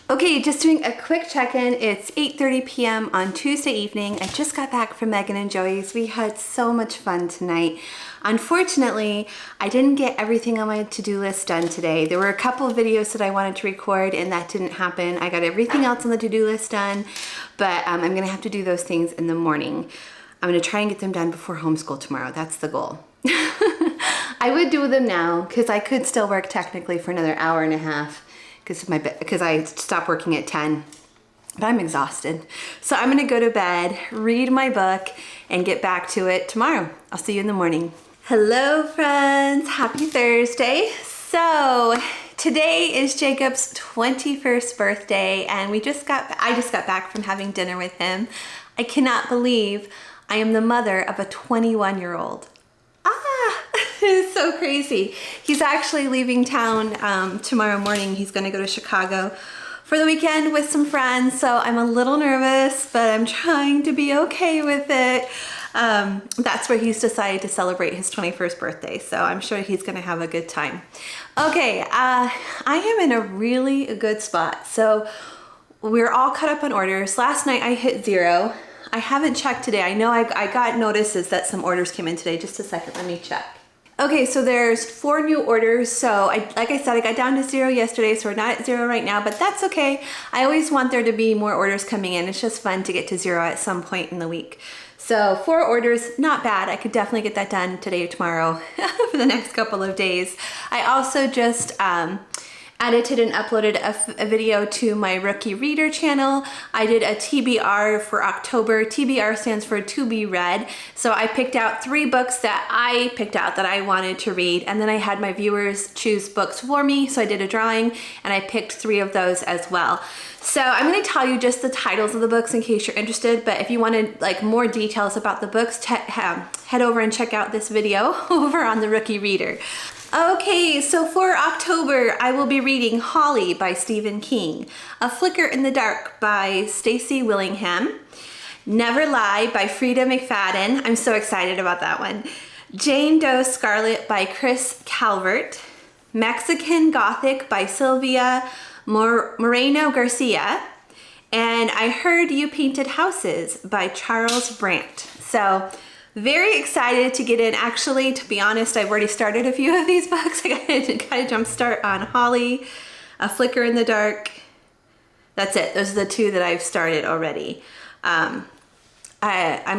Okay, just doing a quick check-in. It's 8:30 p.m. on Tuesday evening. I just got back from Megan and Joey's. We had so much fun tonight. Unfortunately, I didn't get everything on my to-do list done today. There were a couple of videos that I wanted to record and that didn't happen. I got everything else on the to-do list done, but I'm gonna have to do those things in the morning. I'm gonna try and get them done before homeschool tomorrow. That's the goal. I would do them now because I could still work technically for another hour and a half because I stopped working at 10, but I'm exhausted. So I'm gonna go to bed, read my book, and get back to it tomorrow. I'll see you in the morning. Hello friends, happy Thursday. So today is Jacob's 21st birthday and I just got back from having dinner with him. I cannot believe I am the mother of a 21-year-old. It's so crazy. He's actually leaving town tomorrow morning. He's gonna go to Chicago for the weekend with some friends, so I'm a little nervous, but I'm trying to be okay with it. That's where he's decided to celebrate his 21st birthday, so I'm sure he's gonna have a good time. Okay, I am in a really good spot. So we're all caught up on orders. Last night I hit 0. I haven't checked today. I know I got notices that some orders came in today. Just a second, let me check. Okay, so there's 4 new orders. So like I said, I got down to 0 yesterday, so we're not at 0 right now, but that's okay. I always want there to be more orders coming in. It's just fun to get to 0 at some point in the week. So 4 orders, not bad. I could definitely get that done today or tomorrow for the next couple of days. I also just edited and uploaded a video to my Rookie Reader channel. I did a TBR for October. TBR stands for to be read. So I picked out 3 books that I picked out that I wanted to read, and then I had my viewers choose books for me. So I did a drawing and I picked 3 of those as well. So I'm going to tell you just the titles of the books in case you're interested, but if you wanted like more details about the books, head over and check out this video over on the Rookie Reader. Okay, so for October, I will be reading Holly by Stephen King, A Flicker in the Dark by Stacy Willingham, Never Lie by Frida McFadden. I'm so excited about that one. Jane Doe Scarlet by Chris Calvert, Mexican Gothic by Sylvia Moreno Garcia, and I Heard You Painted Houses by Charles Brandt. So very excited to get in. Actually, to be honest, I've already started a few of these books. I got a jump start on Holly, A Flicker in the Dark. That's it. Those are the 2 that I've started already. I'm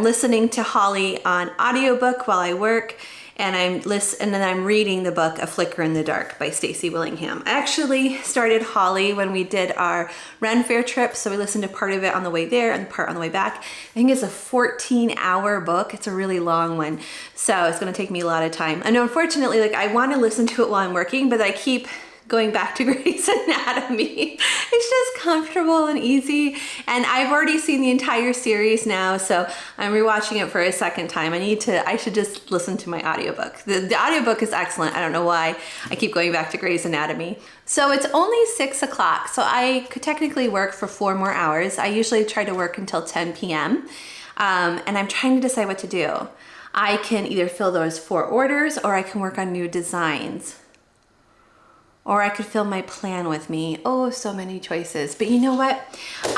listening to Holly on audiobook while I work, and then I'm reading the book A Flicker in the Dark by Stacy Willingham. I actually started Holly when we did our Ren Fair trip, so we listened to part of it on the way there and part on the way back. I think it's a 14-hour book. It's a really long one, so it's gonna take me a lot of time. And unfortunately, like I wanna listen to it while I'm working, but I keep going back to Grey's Anatomy. It's just comfortable and easy, and I've already seen the entire series now, so I'm rewatching it for a second time. I should just listen to my audiobook. The audiobook is excellent. I don't know why I keep going back to Grey's Anatomy. So it's only 6 o'clock, so I could technically work for 4 more hours. I usually try to work until 10 p.m. And I'm trying to decide what to do. I can either fill those 4 orders, or I can work on new designs. Or I could film my plan with me. Oh, so many choices. But you know what?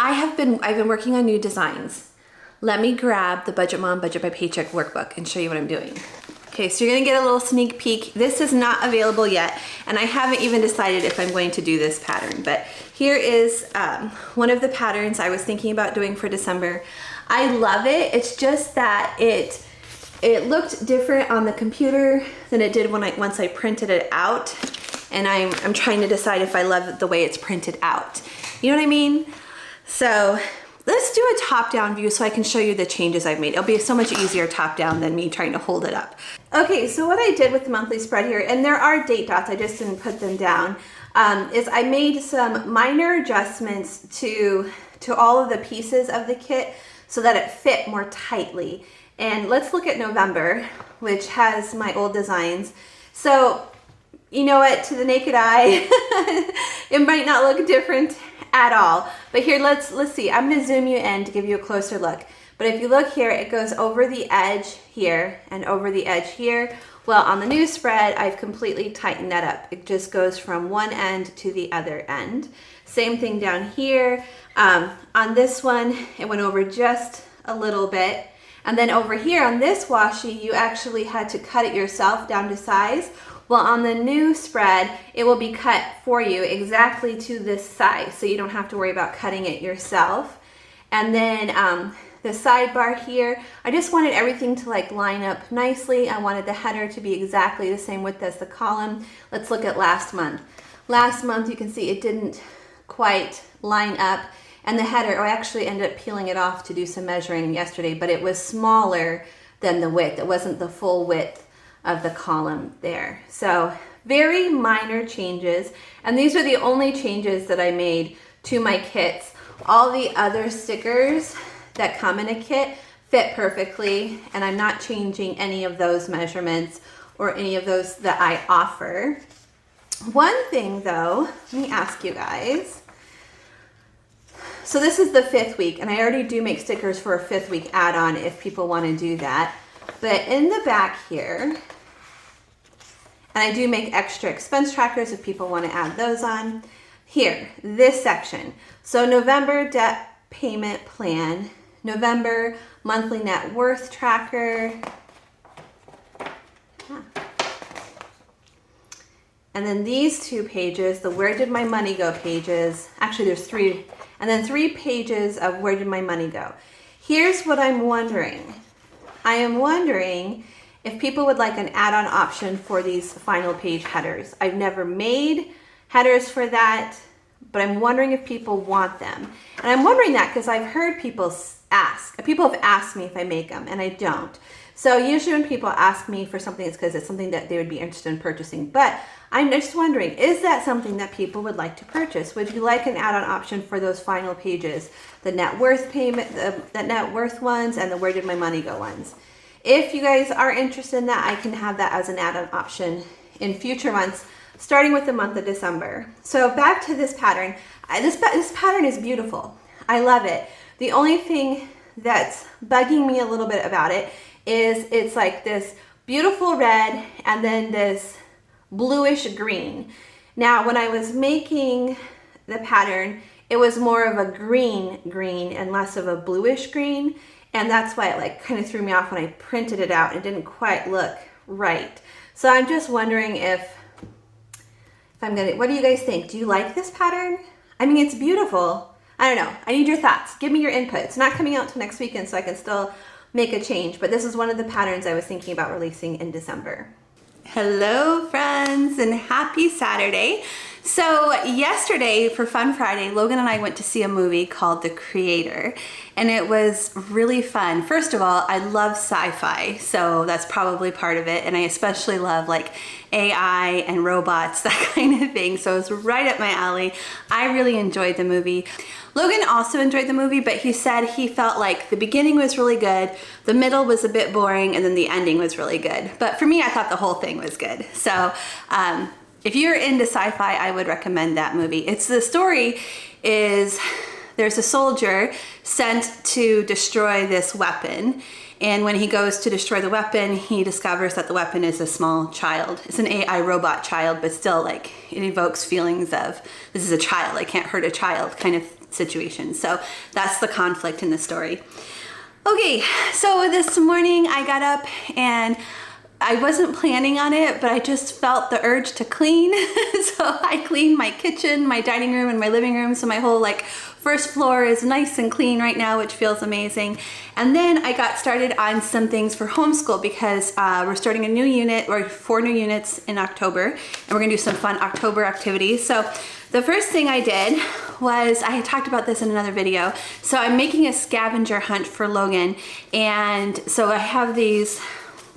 I've been working on new designs. Let me grab the Budget Mom Budget by Paycheck workbook and show you what I'm doing. Okay, so you're gonna get a little sneak peek. This is not available yet, and I haven't even decided if I'm going to do this pattern, but here is one of the patterns I was thinking about doing for December. I love it. It's just that it looked different on the computer than it did once I printed it out. And I'm trying to decide if I love the way it's printed out. You know what I mean? So let's do a top-down view so I can show you the changes I've made. It'll be so much easier top-down than me trying to hold it up. Okay, so what I did with the monthly spread here, and there are date dots, I just didn't put them down, is I made some minor adjustments to all of the pieces of the kit so that it fit more tightly. And let's look at November, which has my old designs. So you know what, to the naked eye, it might not look different at all. But here, let's see. I'm gonna zoom you in to give you a closer look. But if you look here, it goes over the edge here and over the edge here. Well, on the new spread, I've completely tightened that up. It just goes from one end to the other end. Same thing down here. On this one, it went over just a little bit. And then over here on this washi, you actually had to cut it yourself down to size. Well, on the new spread, it will be cut for you exactly to this size, so you don't have to worry about cutting it yourself. And then the sidebar here, I just wanted everything to like line up nicely. I wanted the header to be exactly the same width as the column. Let's look at last month. Last month, you can see it didn't quite line up. And the header, I actually ended up peeling it off to do some measuring yesterday, but it was smaller than the width. It wasn't the full width of the column there. So very minor changes. And these are the only changes that I made to my kits. All the other stickers that come in a kit fit perfectly, and I'm not changing any of those measurements or any of those that I offer. One thing though, let me ask you guys. So this is the 5th week, and I already do make stickers for a 5th week add-on if people want to do that. But in the back here, and I do make extra expense trackers if people want to add those on. Here, this section. So November debt payment plan, November monthly net worth tracker. And then these 2 pages, the where did my money go pages. Actually, there's 3. And then 3 pages of where did my money go. Here's what I'm wondering. I am wondering if people would like an add-on option for these final page headers. I've never made headers for that, but I'm wondering if people want them. And I'm wondering that because I've heard people ask. People have asked me if I make them, and I don't. So usually when people ask me for something, it's because it's something that they would be interested in purchasing. But I'm just wondering, is that something that people would like to purchase? Would you like an add-on option for those final pages? The net worth payment, the net worth ones, and the where did my money go ones. If you guys are interested in that, I can have that as an add-on option in future months, starting with the month of December. So back to this pattern. This pattern is beautiful. I love it. The only thing that's bugging me a little bit about it is it's like this beautiful red and then this bluish green. Now, when I was making the pattern, it was more of a green and less of a bluish green. And that's why it like kind of threw me off when I printed it out. It didn't quite look right. So I'm just wondering if I'm gonna, what do you guys think? Do you like this pattern? I mean, it's beautiful. I don't know. I need your thoughts. Give me your input. It's not coming out till next weekend, so I can still make a change. But this is one of the patterns I was thinking about releasing in December. Hello, friends, and happy Saturday. So yesterday for Fun Friday, Logan and I went to see a movie called The Creator, and it was really fun. First of all, I love sci-fi, so that's probably part of it, and I especially love like AI and robots, that kind of thing, so it was right up my alley. I really enjoyed the movie. Logan also enjoyed the movie, but he said he felt like the beginning was really good, the middle was a bit boring, and then the ending was really good. But for me, I thought the whole thing was good. So if you're into sci-fi, I would recommend that movie. The story is there's a soldier sent to destroy this weapon. And when he goes to destroy the weapon, he discovers that the weapon is a small child. It's an AI robot child, but still like it evokes feelings of this is a child, I can't hurt a child kind of situation. So that's the conflict in the story. Okay, so this morning I got up and I wasn't planning on it, but I just felt the urge to clean. So I cleaned my kitchen, my dining room, and my living room. So my whole like first floor is nice and clean right now, which feels amazing. And then I got started on some things for homeschool because we're starting a new unit, or 4 new units in October, and we're gonna do some fun October activities. So the first thing I did was, I had talked about this in another video, so I'm making a scavenger hunt for Logan. And so I have these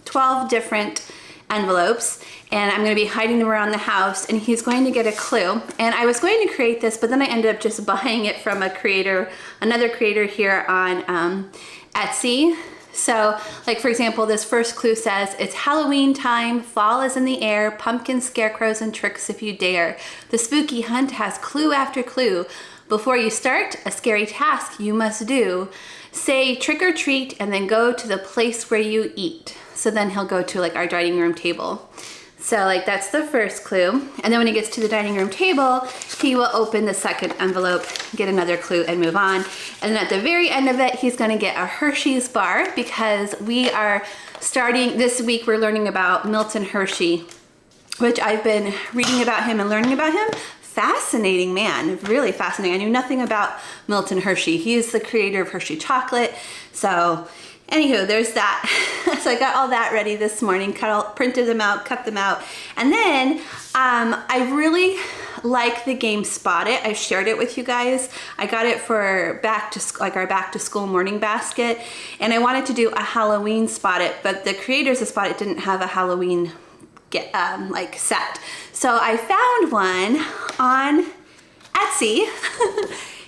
12 different envelopes, and I'm going to be hiding them around the house, and he's going to get a clue. And I was going to create this, but then I ended up just buying it from a creator, another creator here on Etsy. So, like for example, this first clue says, it's Halloween time, fall is in the air, pumpkins, scarecrows, and tricks if you dare. The spooky hunt has clue after clue. Before you start, a scary task you must do. Say trick or treat and then go to the place where you eat. So then he'll go to like our dining room table. So like that's the first clue. And then when he gets to the dining room table, he will open the second envelope, get another clue and move on. And then at the very end of it, he's gonna get a Hershey's bar because we are starting, this week we're learning about Milton Hershey, which I've been reading about him and learning about him. Fascinating man, really fascinating. I knew nothing about Milton Hershey. He is the creator of Hershey chocolate. So anywho, there's that. So I got all that ready this morning, printed them out, cut them out. And then I really like the game Spot It. I shared it with you guys. I got it for our back to school morning basket. And I wanted to do a Halloween Spot It, but the creators of Spot It didn't have a Halloween like set. So I found one on Etsy.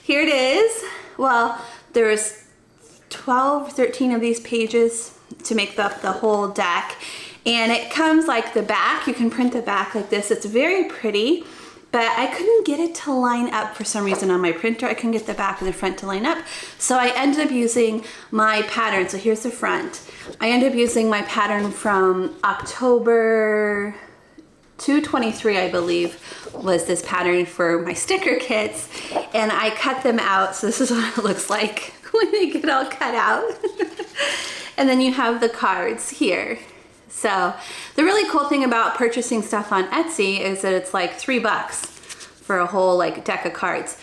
Here it is. Well, there's 12, 13 of these pages to make up the whole deck. And it comes like the back, you can print the back like this. It's very pretty, but I couldn't get it to line up for some reason on my printer. I couldn't get the back and the front to line up. So I ended up using my pattern. So here's the front. I ended up using my pattern from October 223, I believe, was this pattern for my sticker kits. And I cut them out. So this is what it looks like when they get all cut out. And then you have the cards here. So the really cool thing about purchasing stuff on Etsy is that it's like $3 for a whole like deck of cards.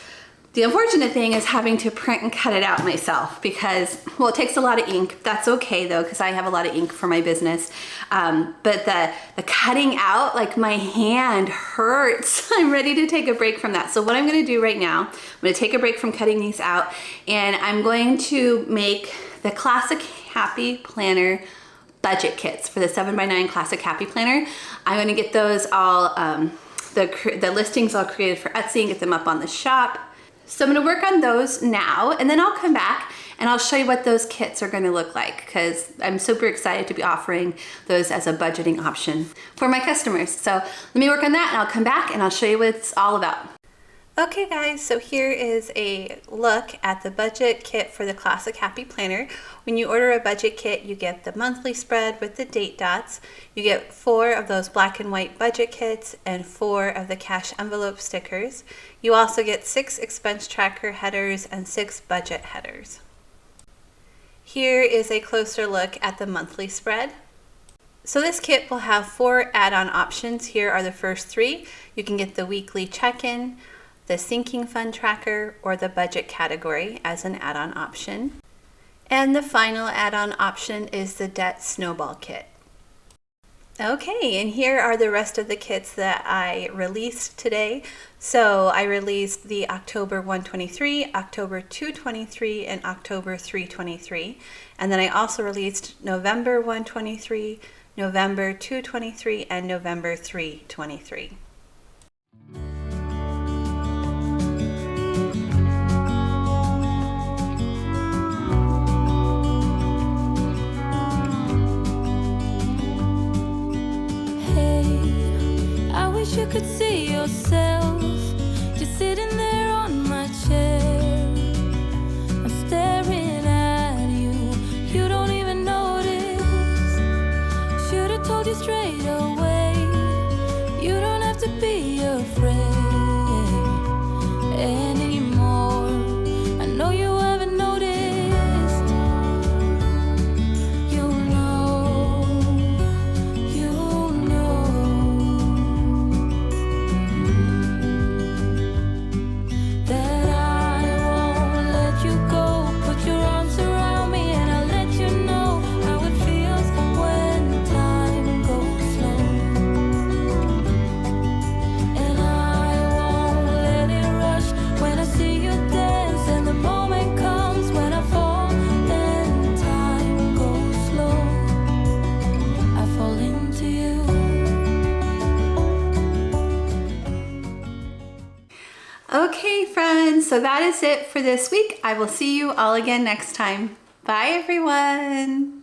The unfortunate thing is having to print and cut it out myself because, well, it takes a lot of ink. That's okay though, because I have a lot of ink for my business. But the cutting out, like my hand hurts. I'm ready to take a break from that. So what I'm gonna do right now, I'm gonna take a break from cutting these out and I'm going to make the Classic Happy Planner budget kits for the 7x9 Classic Happy Planner. I'm gonna get those all, the listings all created for Etsy and get them up on the shop. So I'm gonna work on those now and then I'll come back and I'll show you what those kits are gonna look like because I'm super excited to be offering those as a budgeting option for my customers. So let me work on that and I'll come back and I'll show you what it's all about. Okay guys, so here is a look at the budget kit for the Classic Happy Planner. When you order a budget kit, you get the monthly spread with the date dots. You get 4 of those black and white budget kits and 4 of the cash envelope stickers. You also get 6 expense tracker headers and 6 budget headers. Here is a closer look at the monthly spread. So this kit will have 4 add-on options. Here are the first 3. You can get the weekly check-in, the sinking fund tracker, or the budget category as an add-on option. And the final add-on option is the debt snowball kit. Okay, and here are the rest of the kits that I released today. So I released the October 123, October 223, and October 323. And then I also released November 123, November 223, and November 323. You could see yourself just sitting there on my chair. I'm staring at you, you don't even notice. Should have told you straight away, you don't have to be afraid anymore. I know you haven't noticed. Okay friends, so that is it for this week. I will see you all again next time. Bye, everyone.